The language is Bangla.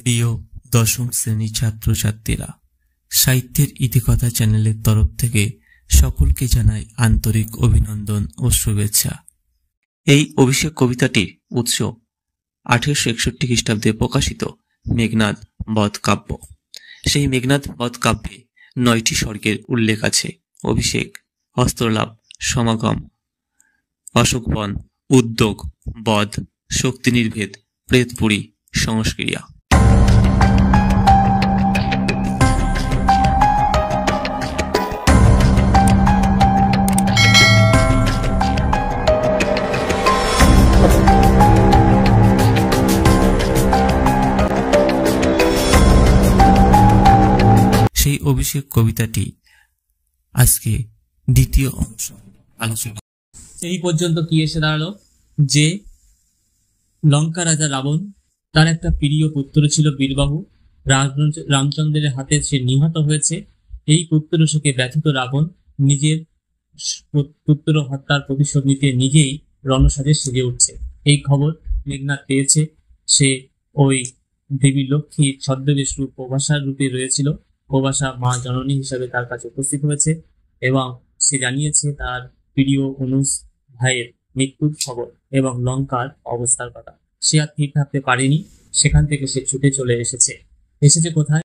প্রিয় দশম শ্রেণী ছাত্রছাত্রীরা, সাহিত্যের ইতিকথা চ্যানেলের তরফ থেকে সকলকে জানাই আন্তরিক অভিনন্দন ও শুভেচ্ছা। এই অভিষেক কবিতাটির উৎস 1861 খ্রিস্টাব্দে প্রকাশিত মেঘনাদ বধ কাব্য। সেই মেঘনাদ বধ কাব্যে 9টি স্বর্গের উল্লেখ আছে: অভিষেক, অস্ত্রলাভ, সমাগম, অশোকবন, উদ্যোগ, বধ, শক্তি নির্ভেদ, প্রেতপুরী, সংস্ক্রিয়া। সেই অভিষেক কবিতাটি আজকে দ্বিতীয় অংশ আলোচনা। এই পর্যন্ত কি এসে দাঁড়ালো যে লঙ্কা রাজা রাবণ, তার একটা প্রিয় পুত্র ছিল বীরবাহু। রামচন্দ্রের হাতে সে নিহত হয়েছে। এই পুত্র শোকে ব্যথিত রাবণ নিজের পুত্র হত্যার প্রতিশোধ নিতে নিজেই রণসাজে সেজে উঠছে। এই খবর মেঘনাদ পেয়েছে। সে ওই দেবী লক্ষ্মীর ছদ্মবেশ রূপ প্রভাষার রূপে রয়েছিল। প্রভাষা মা জননী হিসাবে তার কাছে উপস্থিত হয়েছে এবং সে জানিয়েছে তার প্রিয় অনুজ ভাইয়ের মৃত্যুর খবর এবং লঙ্কার অবস্থার কথা। সে আর ঠিক থাকতে পারেনি, সেখান থেকে সে ছুটে চলে এসেছে কোথায়?